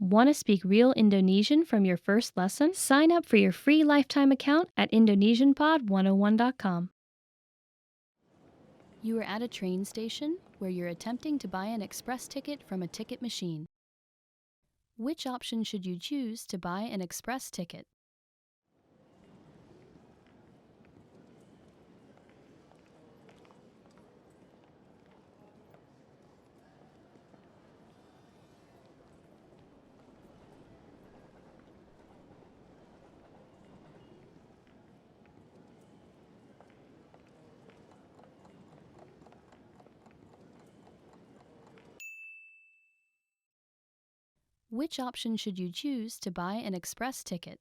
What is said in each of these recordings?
Want to speak real Indonesian from your first lesson? Sign up for your free lifetime account at indonesianpod101.com. You are at a train station where you're attempting to buy an express ticket from a ticket machine. Which option should you choose to buy an express ticket? Which option should you choose to buy an express ticket?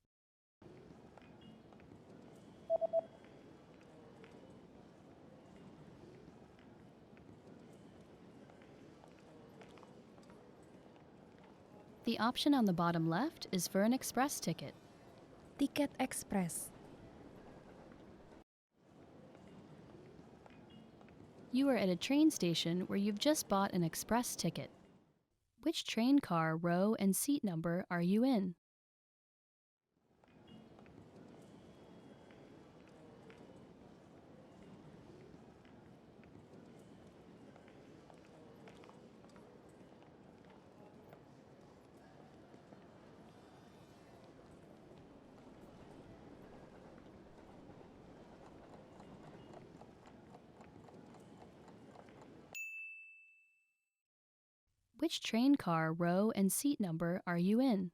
The option on the bottom left is for an express ticket. Tiket ekspres. You are at a train station where you've just bought an express ticket. Which train car, row, and seat number are you in? Which train car, row, and seat number are you in?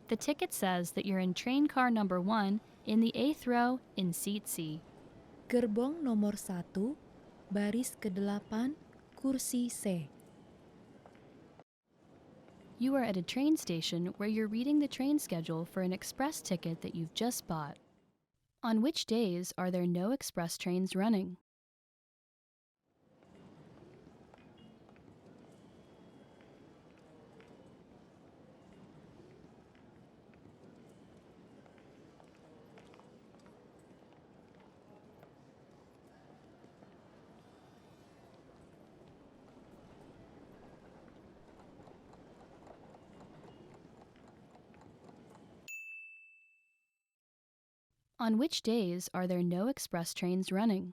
The ticket says that you're in train car number 1 in the 8th row in seat C. Gerbong nomor 1, baris ke-8, kursi C. You are at a train station where you're reading the train schedule for an express ticket that you've just bought. On which days are there no express trains running? On which days are there no express trains running?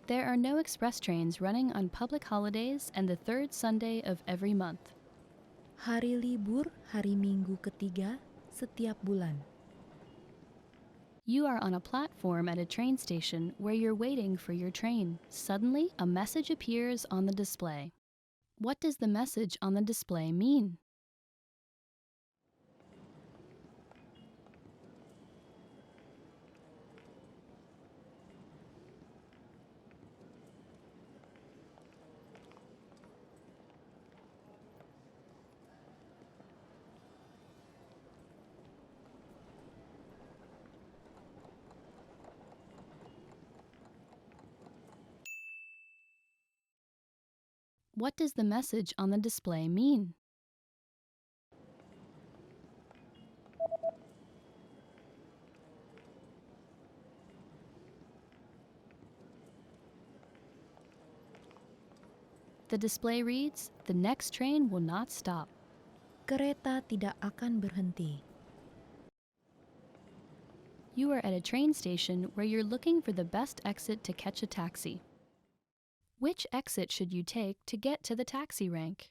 There are no express trains running on public holidays and the third Sunday of every month. Hari libur hari Minggu ketiga setiap bulan. You are on a platform at a train station where you're waiting for your train. Suddenly, a message appears on the display. What does the message on the display mean? What does the message on the display mean? The display reads, "The next train will not stop." Kereta tidak akan berhenti. You are at a train station where you're looking for the best exit to catch a taxi. Which exit should you take to get to the taxi rank?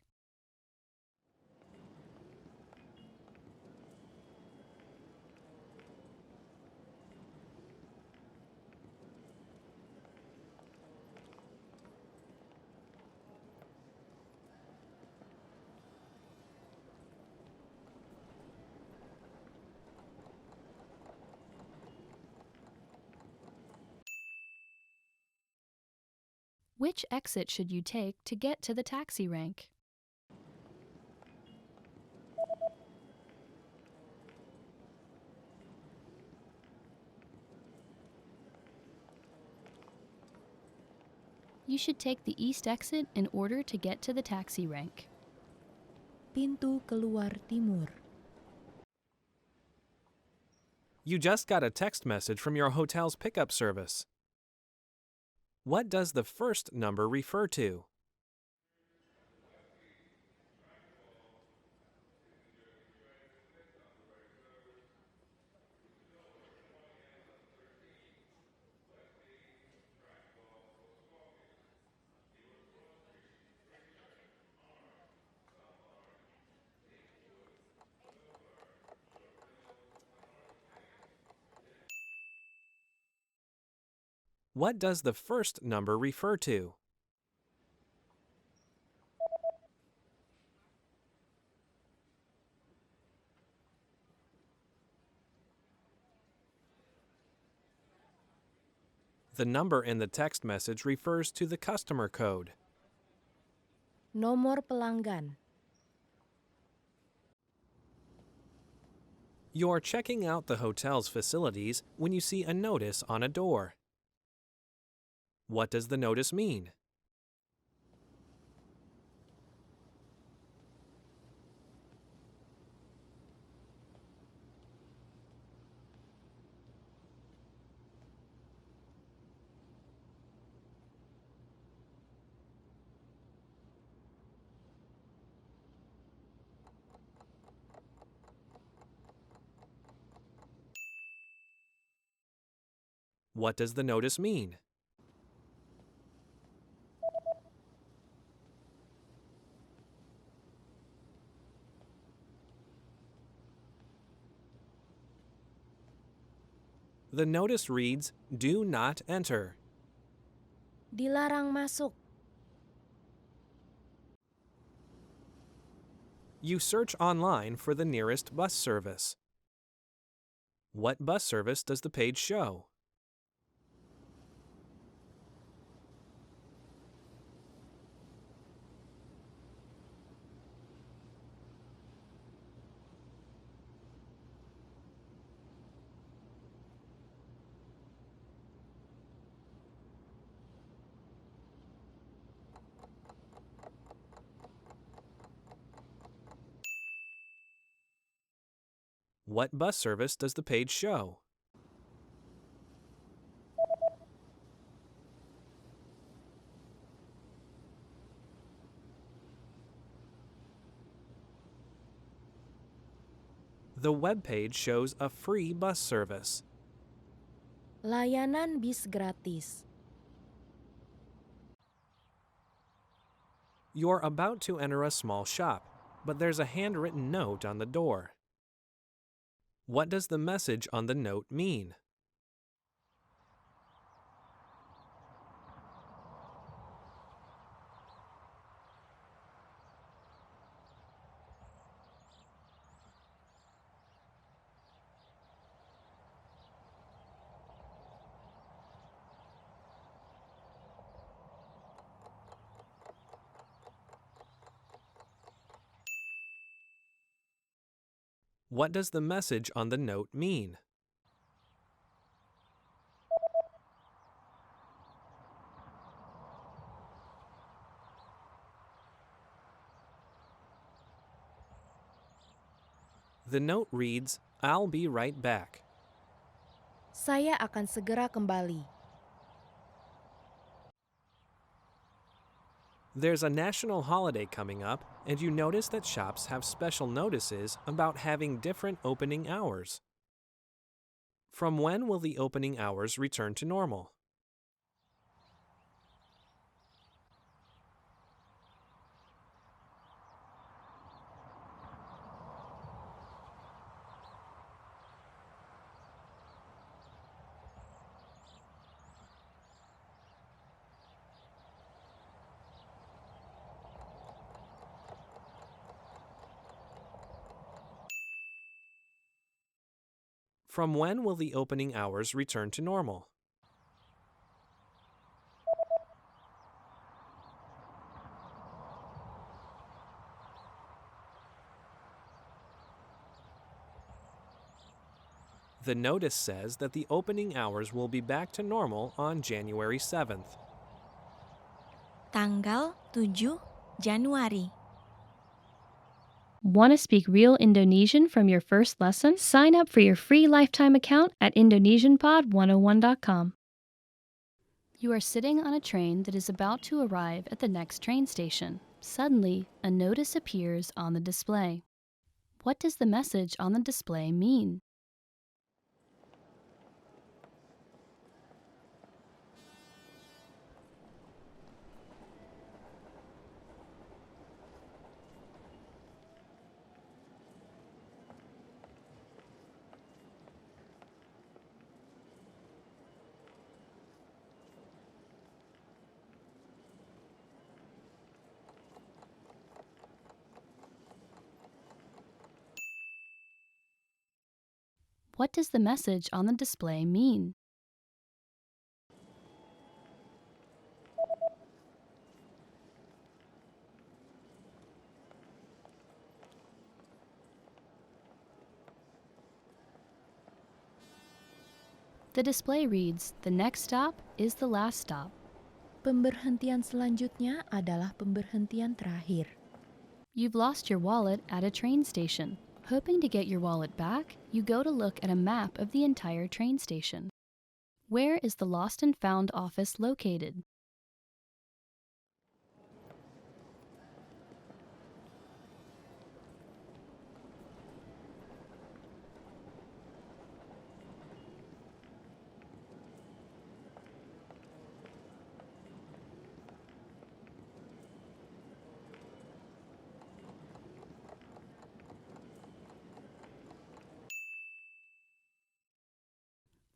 Which exit should you take to get to the taxi rank? You should take the east exit in order to get to the taxi rank. Pintu keluar timur. You just got a text message from your hotel's pickup service. What does the first number refer to? What does the first number refer to? The number in the text message refers to the customer code. Nomor pelanggan. You're checking out the hotel's facilities when you see a notice on a door. What does the notice mean? What does the notice mean? The notice reads, "Do not enter." Dilarang masuk. You search online for the nearest bus service. What bus service does the page show? What bus service does the page show? The web page shows a free bus service. Layanan bis gratis. You're about to enter a small shop, but there's a handwritten note on the door. What does the message on the note mean? What does the message on the note mean? The note reads, "I'll be right back." Saya akan segera kembali. There's a national holiday coming up, and you notice that shops have special notices about having different opening hours. From when will the opening hours return to normal? From when will the opening hours return to normal? The notice says that the opening hours will be back to normal on January 7th. Tanggal 7 Januari. Want to speak real Indonesian from your first lesson? Sign up for your free lifetime account at indonesianpod101.com. You are sitting on a train that is about to arrive at the next train station. Suddenly, a notice appears on the display. What does the message on the display mean? What does the message on the display mean? The display reads, "The next stop is the last stop." Pemberhentian selanjutnya adalah pemberhentian terakhir. You've lost your wallet at a train station. Hoping to get your wallet back, you go to look at a map of the entire train station. Where is the Lost and Found office located?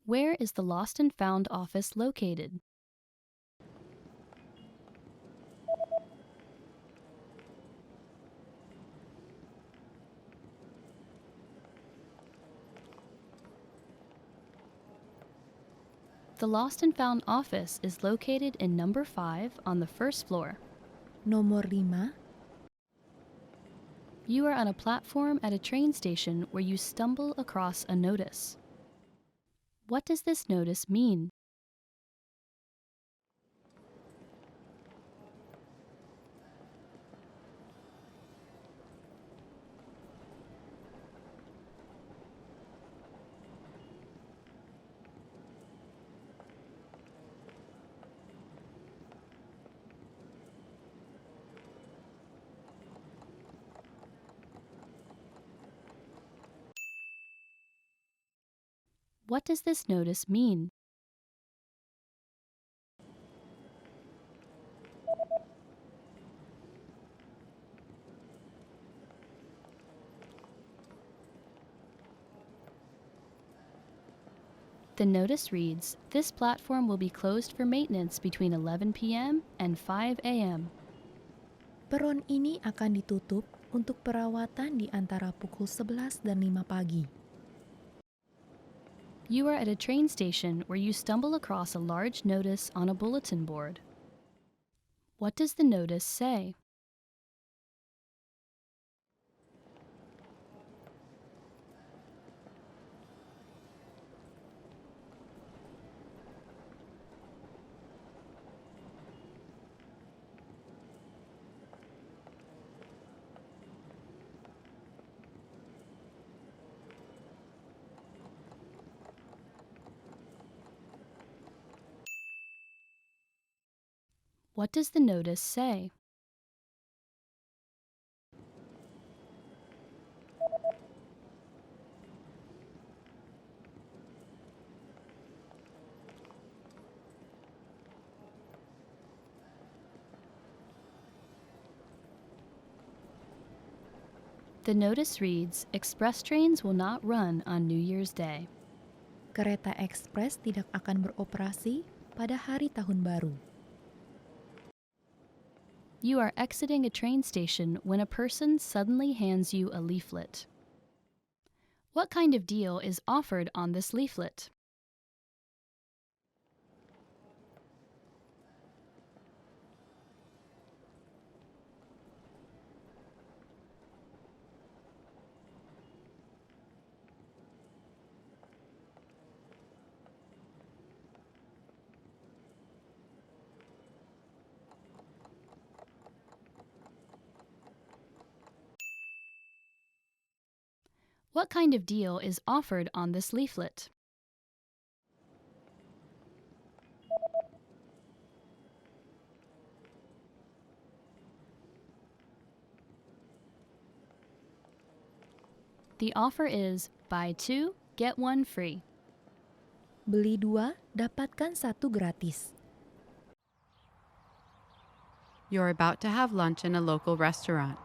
Where is the Lost and Found office located? The Lost and Found office is located in number 5 on the first floor. Nomor 5. You are on a platform at a train station where you stumble across a notice. What does this notice mean? What does this notice mean? The notice reads, "This platform will be closed for maintenance between 11 p.m. and 5 a.m. Peron ini akan ditutup untuk perawatan di antara pukul 11 dan 5 pagi. You are at a train station where you stumble across a large notice on a bulletin board. What does the notice say? What does the notice say? The notice reads, "Express trains will not run on New Year's Day." Kereta ekspres tidak akan beroperasi pada hari tahun baru. You are exiting a train station when a person suddenly hands you a leaflet. What kind of deal is offered on this leaflet? What kind of deal is offered on this leaflet? The offer is buy two, get one free. Beli dua, dapatkan satu gratis. You're about to have lunch in a local restaurant.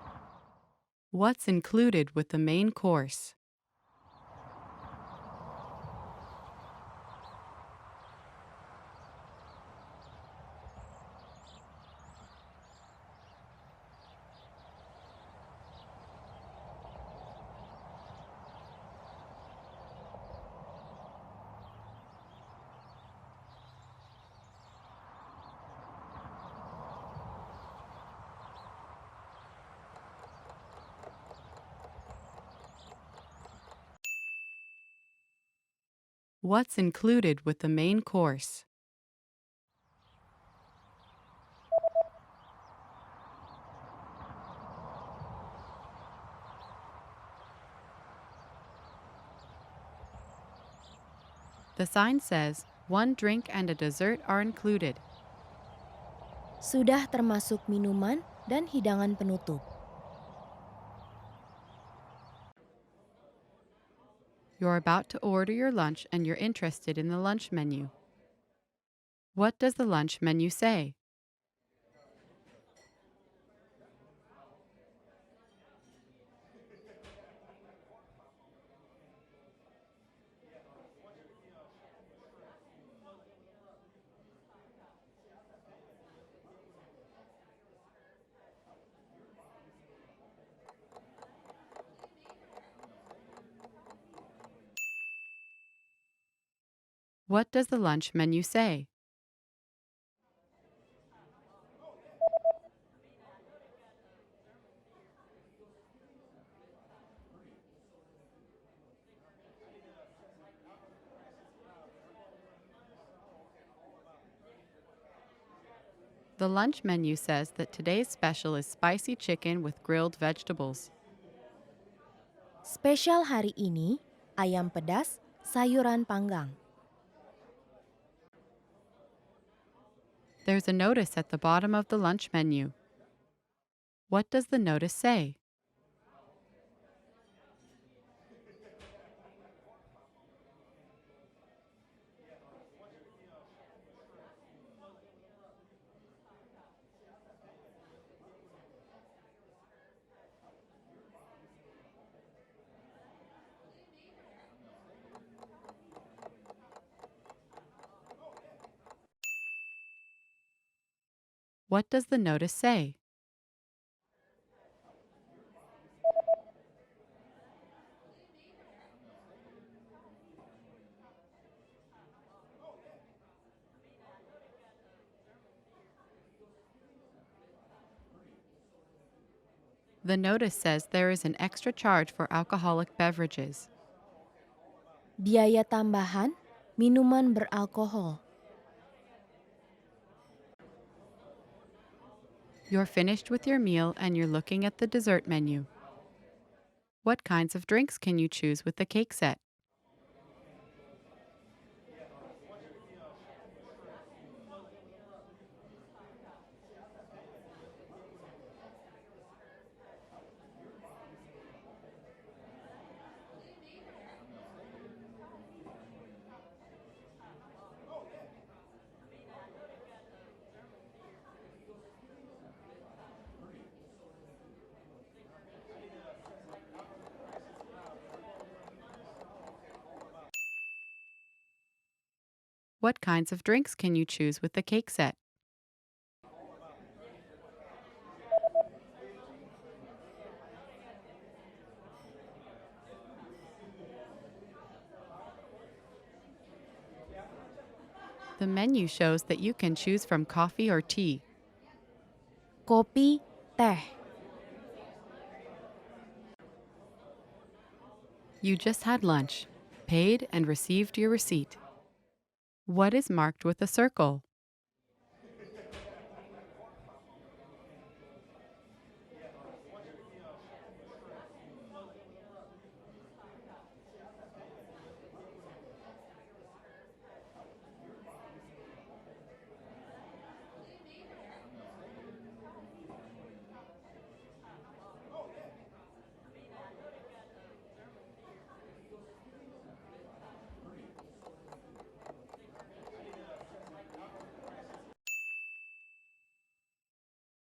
What's included with the main course? What's included with the main course? The sign says, one drink and a dessert are included. Sudah termasuk minuman dan hidangan penutup. You're about to order your lunch and you're interested in the lunch menu. What does the lunch menu say? What does the lunch menu say? The lunch menu says that today's special is spicy chicken with grilled vegetables. Spesial hari ini, ayam pedas, sayuran panggang. There's a notice at the bottom of the lunch menu. What does the notice say? What does the notice say? The notice says there is an extra charge for alcoholic beverages. Biaya tambahan, minuman beralkohol. You're finished with your meal and you're looking at the dessert menu. What kinds of drinks can you choose with the cake set? What kinds of drinks can you choose with the cake set? The menu shows that you can choose from coffee or tea. Kopi, teh. You just had lunch, paid and received your receipt. What is marked with a circle?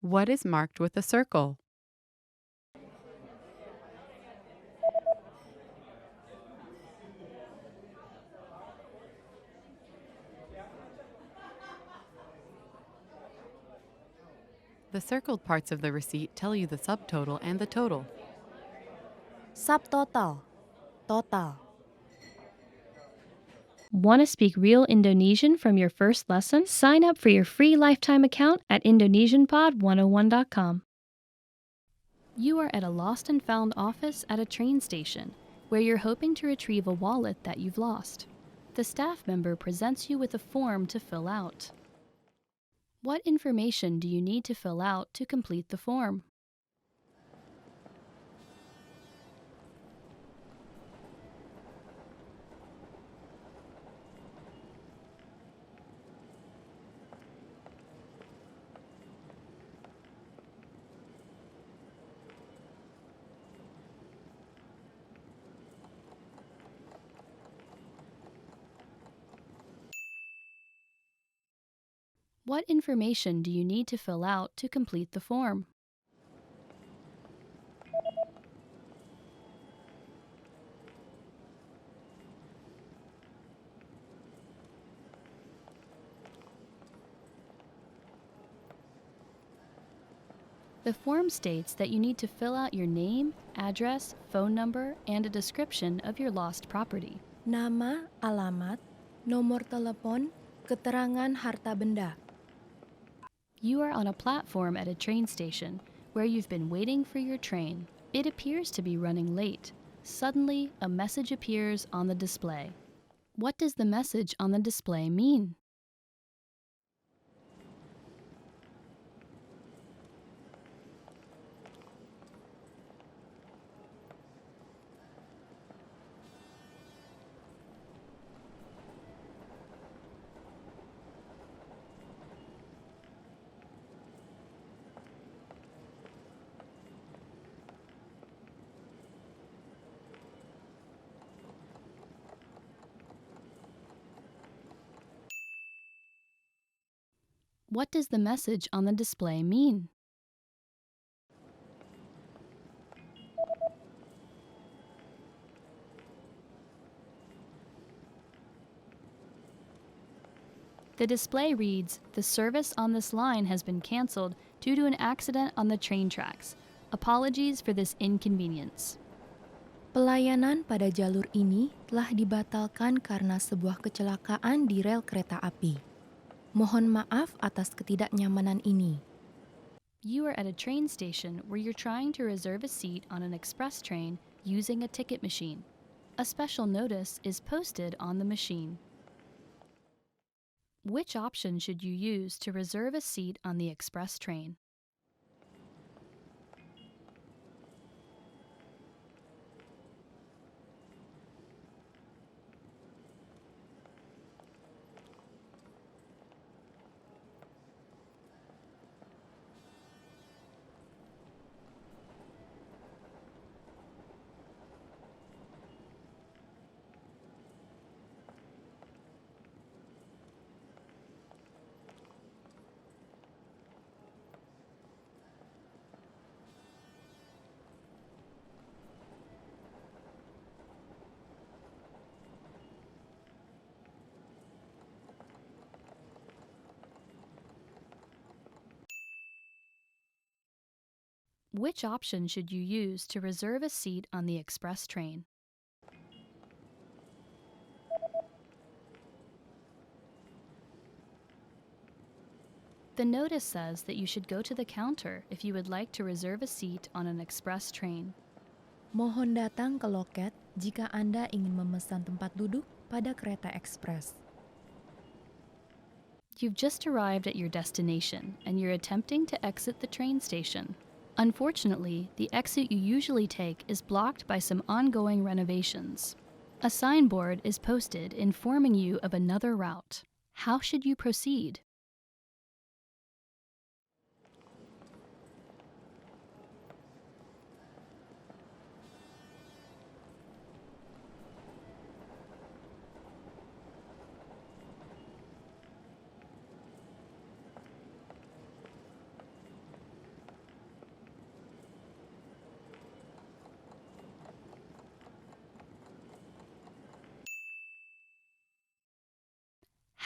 What is marked with a circle? The circled parts of the receipt tell you the subtotal and the total. Subtotal, total. Want to speak real Indonesian from your first lesson? Sign up for your free lifetime account at indonesianpod101.com. You are at a lost and found office at a train station where you're hoping to retrieve a wallet that you've lost. The staff member presents you with a form to fill out. What information do you need to fill out to complete the form? What information do you need to fill out to complete the form? The form states that you need to fill out your name, address, phone number, and a description of your lost property. Nama, alamat, nomor telepon, keterangan harta benda. You are on a platform at a train station where you've been waiting for your train. It appears to be running late. Suddenly, a message appears on the display. What does the message on the display mean? What does the message on the display mean? The display reads, "The service on this line has been canceled due to an accident on the train tracks. Apologies for this inconvenience." Pelayanan pada jalur ini telah dibatalkan karena sebuah kecelakaan di rel kereta api. Mohon maaf atas ketidaknyamanan ini. You are at a train station where you're trying to reserve a seat on an express train using a ticket machine. A special notice is posted on the machine. Which option should you use to reserve a seat on the express train? Which option should you use to reserve a seat on the express train? The notice says that you should go to the counter if you would like to reserve a seat on an express train. Mohon datang ke loket jika Anda ingin memesan tempat duduk pada kereta ekspres. You've just arrived at your destination and you're attempting to exit the train station. Unfortunately, the exit you usually take is blocked by some ongoing renovations. A signboard is posted informing you of another route. How should you proceed?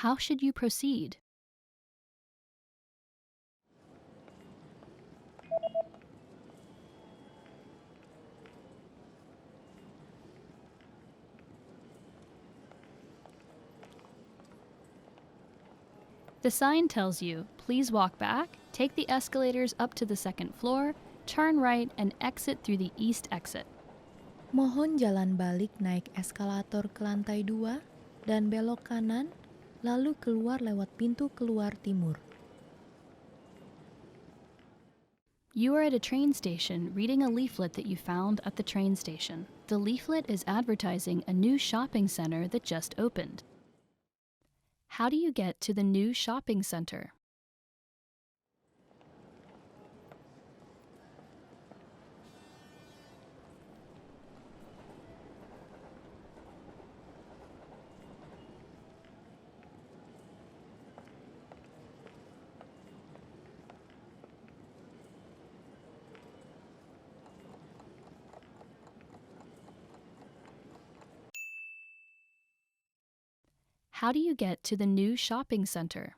How should you proceed? The sign tells you, please walk back, take the escalators up to the second floor, turn right, and exit through the east exit. Mohon jalan balik naik eskalator ke lantai 2 dan belok kanan, lalu keluar lewat pintu keluar timur. You are at a train station reading a leaflet that you found at the train station. The leaflet is advertising a new shopping center that just opened. How do you get to the new shopping center? How do you get to the new shopping center?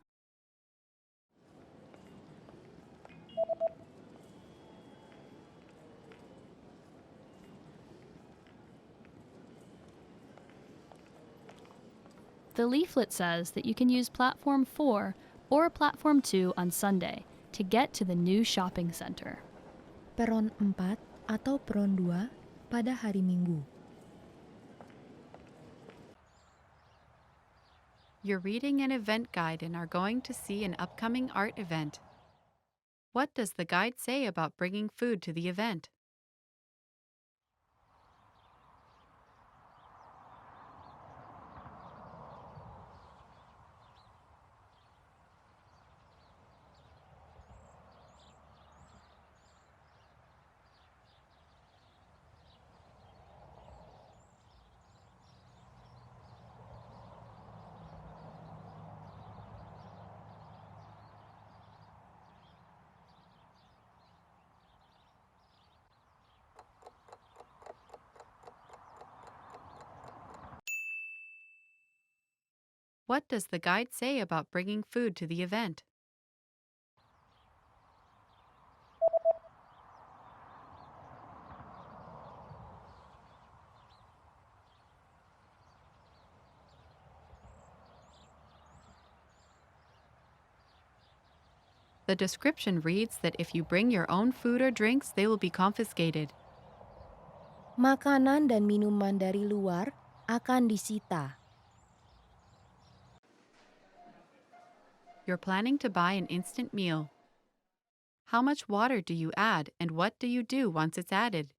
The leaflet says that you can use Platform 4 or Platform 2 on Sunday to get to the new shopping center. Peron 4 atau peron 2 pada hari Minggu. You're reading an event guide and are going to see an upcoming art event. What does the guide say about bringing food to the event? What does the guide say about bringing food to the event? The description reads that if you bring your own food or drinks, they will be confiscated. Makanan dan minuman dari luar akan disita. You're planning to buy an instant meal. How much water do you add and what do you do once it's added?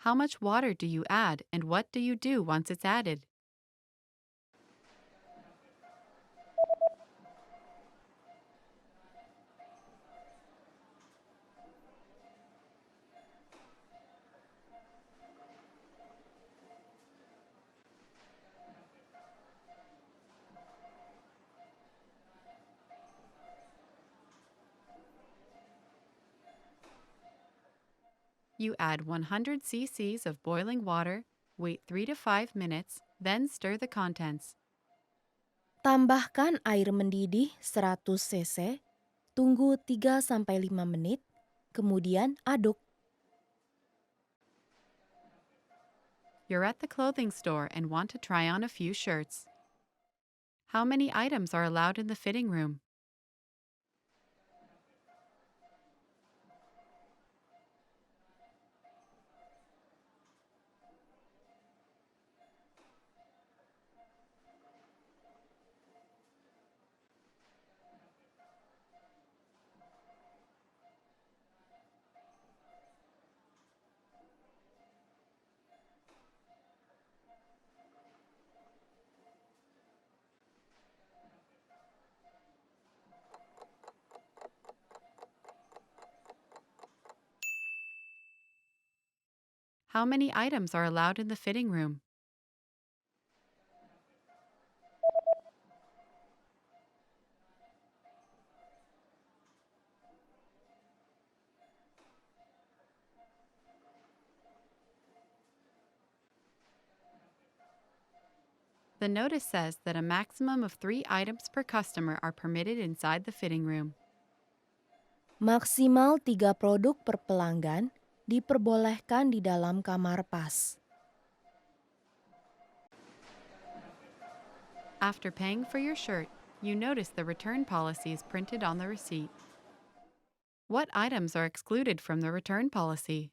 How much water do you add and what do you do once it's added? You add 100 cc's of boiling water, wait 3 to 5 minutes, then stir the contents. Tambahkan air mendidih 100 cc, tunggu 3-5 menit, kemudian aduk. You're at the clothing store and want to try on a few shirts. How many items are allowed in the fitting room? How many items are allowed in the fitting room? The notice says that a maximum of 3 items per customer are permitted inside the fitting room. Maksimal 3 produk per pelanggan diperbolehkan di dalam kamar pas. After paying for your shirt, you notice the return policy is printed on the receipt. What items are excluded from the return policy?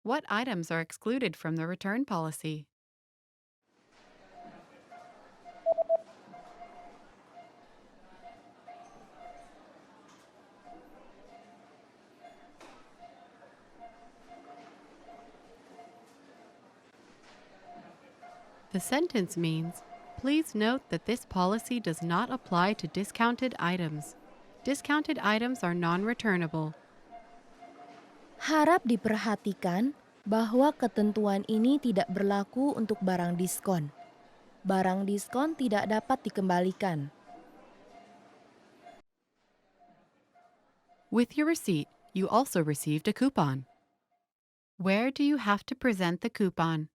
What items are excluded from the return policy? The sentence means, please note that this policy does not apply to discounted items. Discounted items are non-returnable. Harap diperhatikan bahwa ketentuan ini tidak berlaku untuk barang diskon. Barang diskon tidak dapat dikembalikan. With your receipt, you also received a coupon. Where do you have to present the coupon?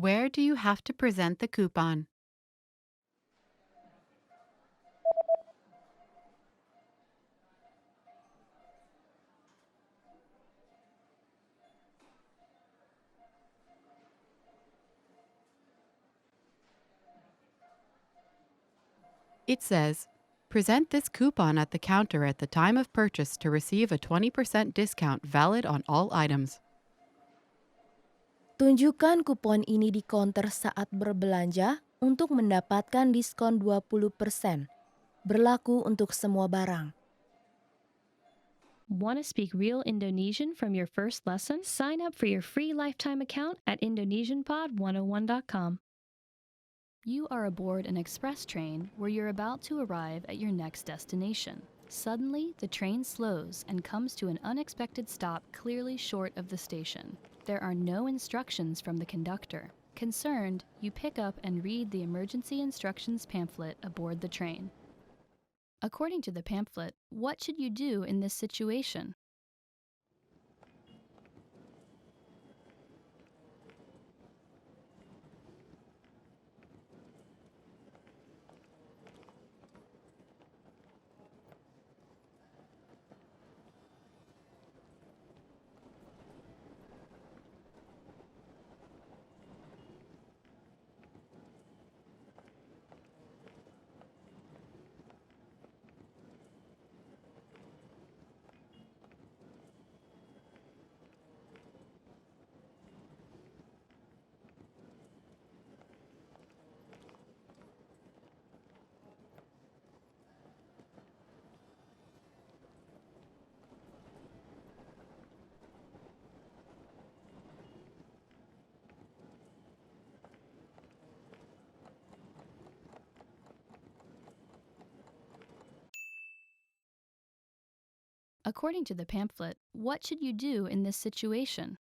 Where do you have to present the coupon? It says, present this coupon at the counter at the time of purchase to receive a 20% discount valid on all items. Tunjukkan kupon ini di counter saat berbelanja untuk mendapatkan diskon 20%. Berlaku untuk semua barang. Want to speak real Indonesian from your first lesson? Sign up for your free lifetime account at indonesianpod101.com. You are aboard an express train where you're about to arrive at your next destination. Suddenly, the train slows and comes to an unexpected stop clearly short of the station. There are no instructions from the conductor. Concerned, you pick up and read the emergency instructions pamphlet aboard the train. According to the pamphlet, what should you do in this situation? According to the pamphlet, what should you do in this situation?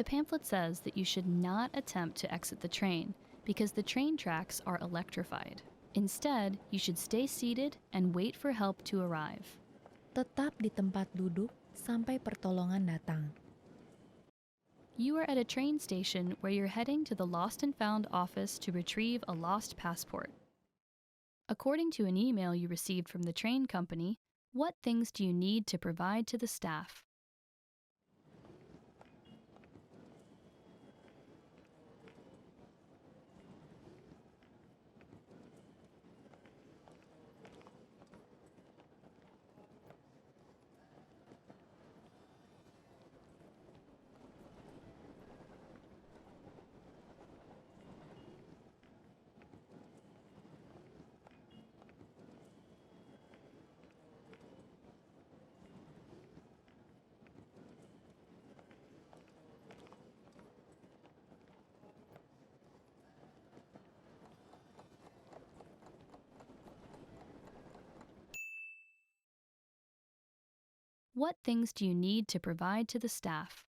The pamphlet says that you should not attempt to exit the train because the train tracks are electrified. Instead, you should stay seated and wait for help to arrive. Tetap di tempat duduk sampai pertolongan datang. You are at a train station where you're heading to the Lost and Found office to retrieve a lost passport. According to an email you received from the train company, what things do you need to provide to the staff? What things do you need to provide to the staff?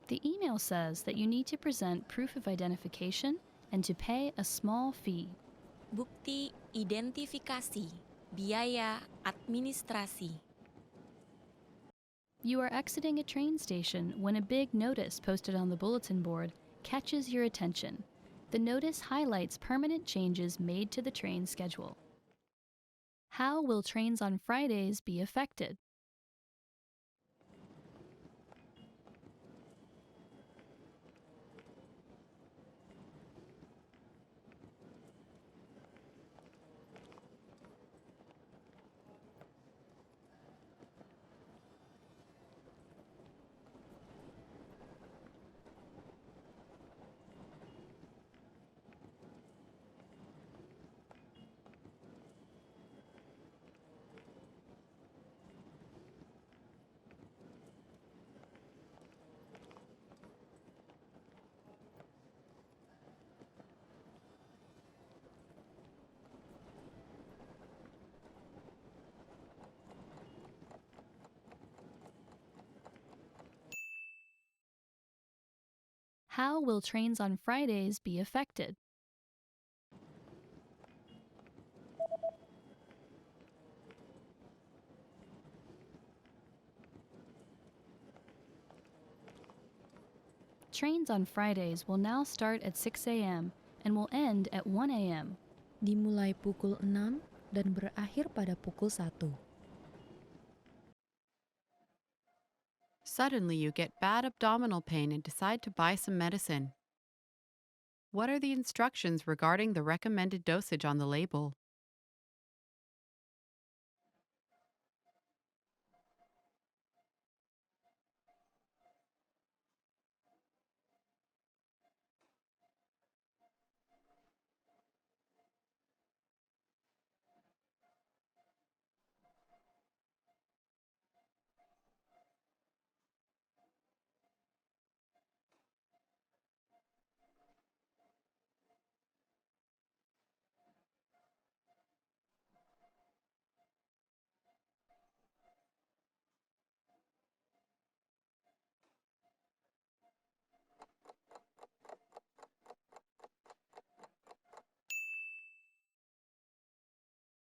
The email says that you need to present proof of identification and to pay a small fee. Bukti identifikasi, biaya administrasi. You are exiting a train station when a big notice posted on the bulletin board catches your attention. The notice highlights permanent changes made to the train schedule. How will trains on Fridays be affected? How will trains on Fridays be affected? Trains on Fridays will now start at 6 a.m. and will end at 1 a.m. Dimulai pukul 6 dan berakhir pada pukul 1. Suddenly you get bad abdominal pain and decide to buy some medicine. What are the instructions regarding the recommended dosage on the label?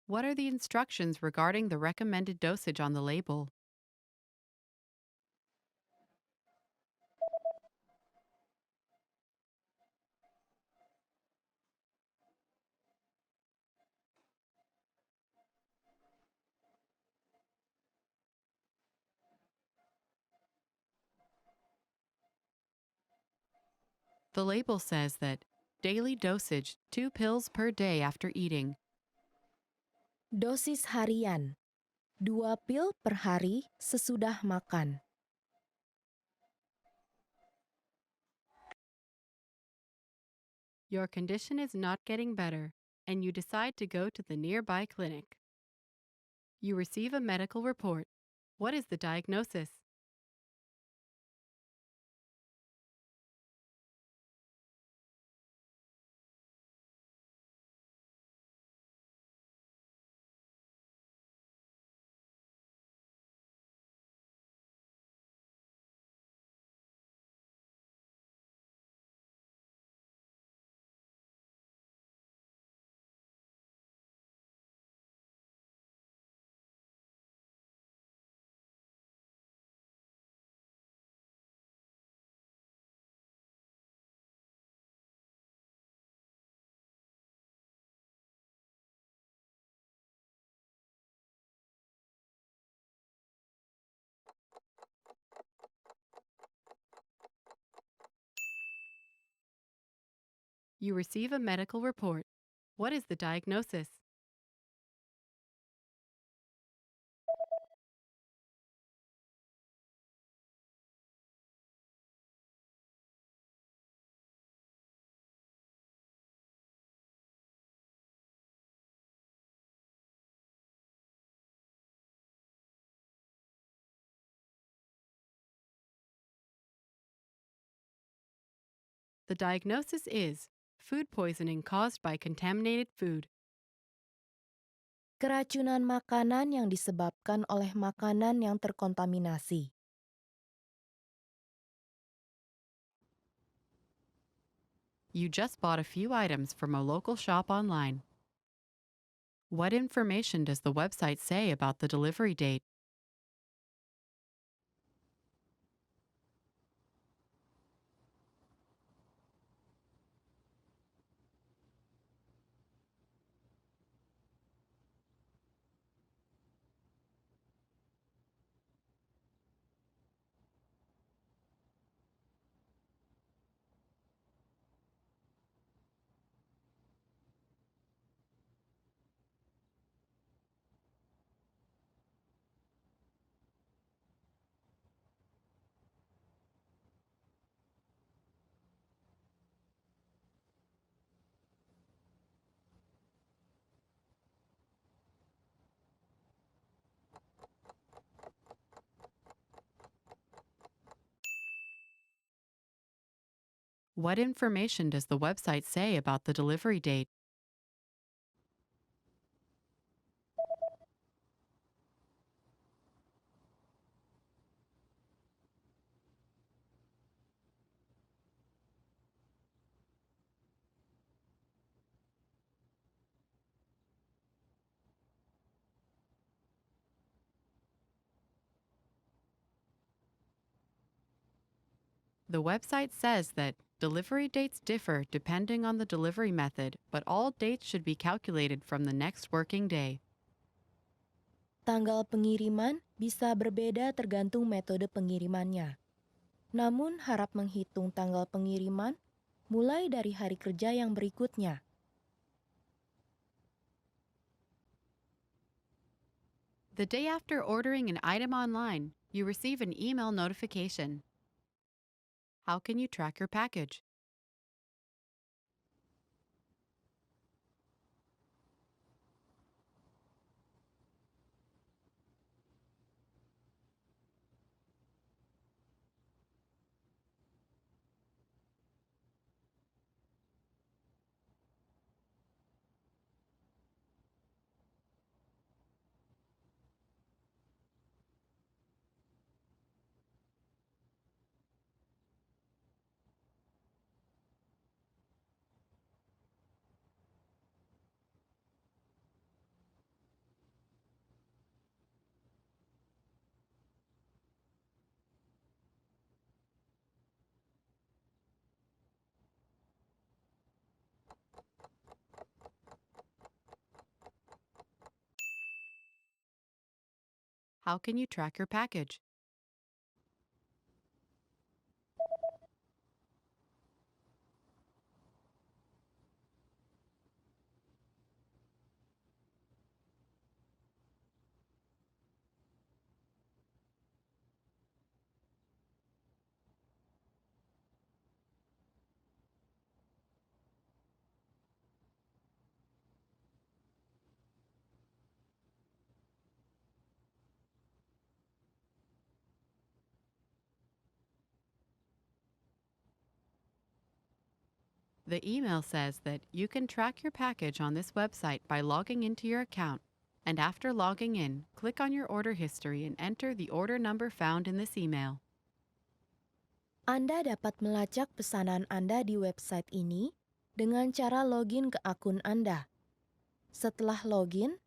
What are the instructions regarding the recommended dosage on the label? The label says that daily dosage 2 pills per day after eating. Dosis harian, 2 pil per hari sesudah makan. Your condition is not getting better, and you decide to go to the nearby clinic. You receive a medical report. What is the diagnosis? You receive a medical report. What is the diagnosis? The diagnosis is food poisoning caused by contaminated food. Keracunan makanan yang disebabkan oleh makanan yang terkontaminasi. You just bought a few items from a local shop online. What information does the website say about the delivery date? What information does the website say about the delivery date? The website says that delivery dates differ depending on the delivery method, but all dates should be calculated from the next working day. Tanggal pengiriman bisa berbeda tergantung metode pengirimannya. Namun harap menghitung tanggal pengiriman mulai dari hari kerja yang berikutnya. The day after ordering an item online, you receive an email notification. How can you track your package? How can you track your package? The email says that you can track your package on this website by logging into your account, and after logging in, click on your order history and enter the order number found in this email. Anda dapat melacak pesanan Anda di website ini dengan cara login ke akun Anda. Setelah login,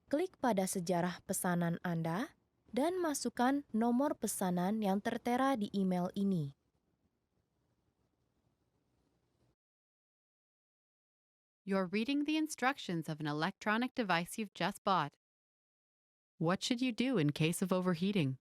klik pada sejarah pesanan Anda dan masukkan nomor pesanan yang tertera di email ini. You're reading the instructions of an electronic device you've just bought. What should you do in case of overheating?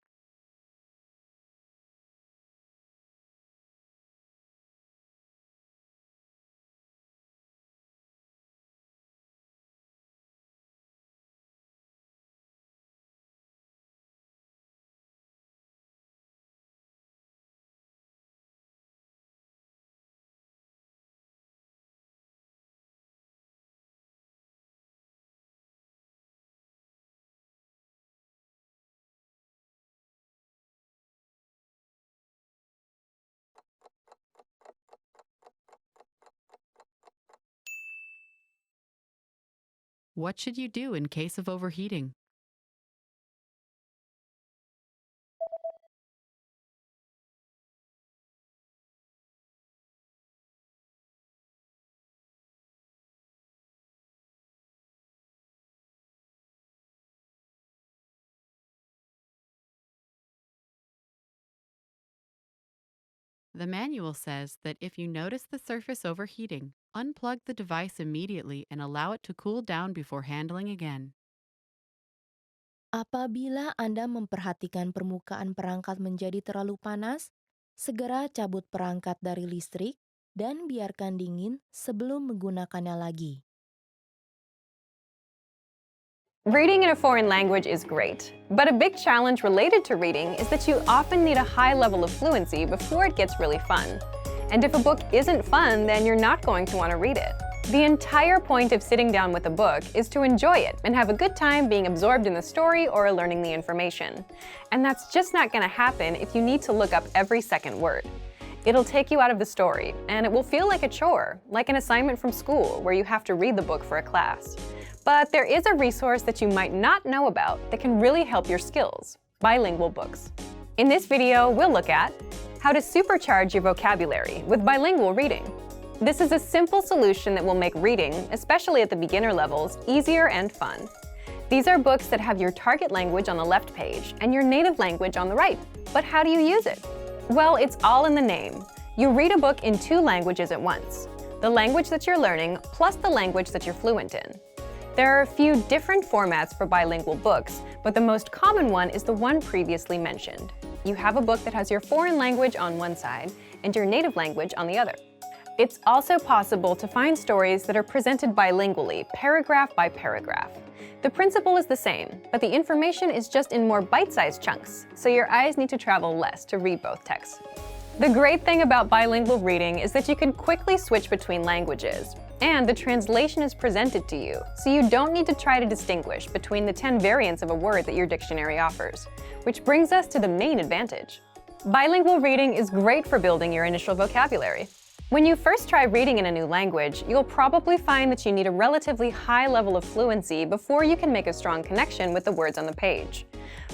What should you do in case of overheating? The manual says that if you notice the surface overheating, unplug the device immediately and allow it to cool down before handling again. Apabila Anda memperhatikan permukaan perangkat menjadi terlalu panas, segera cabut perangkat dari listrik dan biarkan dingin sebelum menggunakannya lagi. Reading in a foreign language is great, but a big challenge related to reading is that you often need a high level of fluency before it gets really fun. And if a book isn't fun, then you're not going to want to read it. The entire point of sitting down with a book is to enjoy it and have a good time being absorbed in the story or learning the information. And that's just not going to happen if you need to look up every second word. It'll take you out of the story, and it will feel like a chore, like an assignment from school where you have to read the book for a class. But there is a resource that you might not know about that can really help your skills: bilingual books. In this video, we'll look at how to supercharge your vocabulary with bilingual reading. This is a simple solution that will make reading, especially at the beginner levels, easier and fun. These are books that have your target language on the left page and your native language on the right. But how do you use it? Well, it's all in the name. You read a book in 2 languages at once: the language that you're learning plus the language that you're fluent in. There are a few different formats for bilingual books, but the most common one is the one previously mentioned. You have a book that has your foreign language on one side and your native language on the other. It's also possible to find stories that are presented bilingually, paragraph by paragraph. The principle is the same, but the information is just in more bite-sized chunks, so your eyes need to travel less to read both texts. The great thing about bilingual reading is that you can quickly switch between languages, and the translation is presented to you, so you don't need to try to distinguish between the 10 variants of a word that your dictionary offers. Which brings us to the main advantage. Bilingual reading is great for building your initial vocabulary. When you first try reading in a new language, you'll probably find that you need a relatively high level of fluency before you can make a strong connection with the words on the page.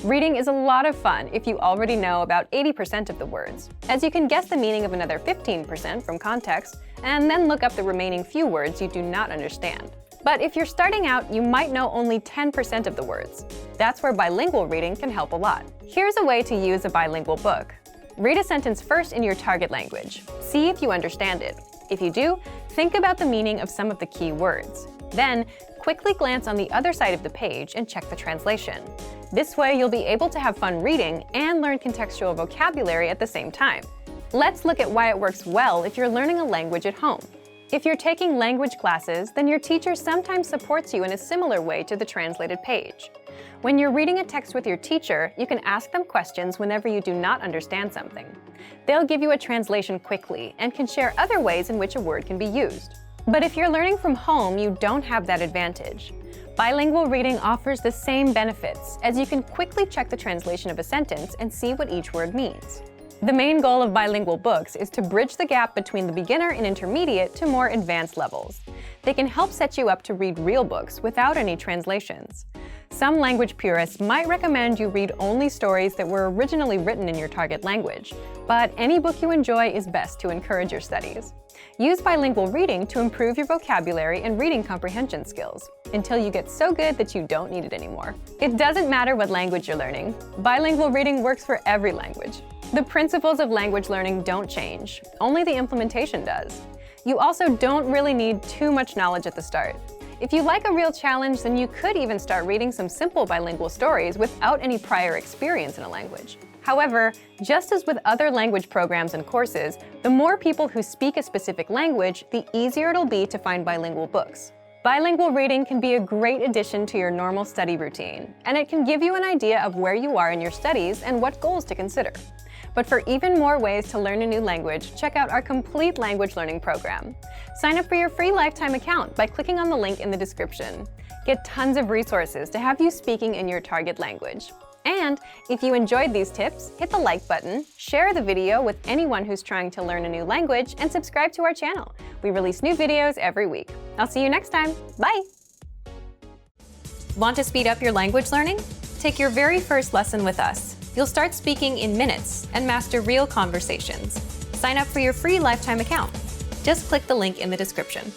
Reading is a lot of fun if you already know about 80% of the words, as you can guess the meaning of another 15% from context, and then look up the remaining few words you do not understand. But if you're starting out, you might know only 10% of the words. That's where bilingual reading can help a lot. Here's a way to use a bilingual book. Read a sentence first in your target language. See if you understand it. If you do, think about the meaning of some of the key words. Then, quickly glance on the other side of the page and check the translation. This way, you'll be able to have fun reading and learn contextual vocabulary at the same time. Let's look at why it works well if you're learning a language at home. If you're taking language classes, then your teacher sometimes supports you in a similar way to the translated page. When you're reading a text with your teacher, you can ask them questions whenever you do not understand something. They'll give you a translation quickly and can share other ways in which a word can be used. But if you're learning from home, you don't have that advantage. Bilingual reading offers the same benefits, as you can quickly check the translation of a sentence and see what each word means. The main goal of bilingual books is to bridge the gap between the beginner and intermediate to more advanced levels. They can help set you up to read real books without any translations. Some language purists might recommend you read only stories that were originally written in your target language, but any book you enjoy is best to encourage your studies. Use bilingual reading to improve your vocabulary and reading comprehension skills, until you get so good that you don't need it anymore. It doesn't matter what language you're learning. Bilingual reading works for every language. The principles of language learning don't change, only the implementation does. You also don't really need too much knowledge at the start. If you like a real challenge, then you could even start reading some simple bilingual stories without any prior experience in a language. However, just as with other language programs and courses, the more people who speak a specific language, the easier it'll be to find bilingual books. Bilingual reading can be a great addition to your normal study routine, and it can give you an idea of where you are in your studies and what goals to consider. But for even more ways to learn a new language, check out our complete language learning program. Sign up for your free lifetime account by clicking on the link in the description. Get tons of resources to have you speaking in your target language. And if you enjoyed these tips, hit the like button, share the video with anyone who's trying to learn a new language, and subscribe to our channel. We release new videos every week. I'll see you next time. Bye! Want to speed up your language learning? Take your very first lesson with us. You'll start speaking in minutes and master real conversations. Sign up for your free lifetime account. Just click the link in the description.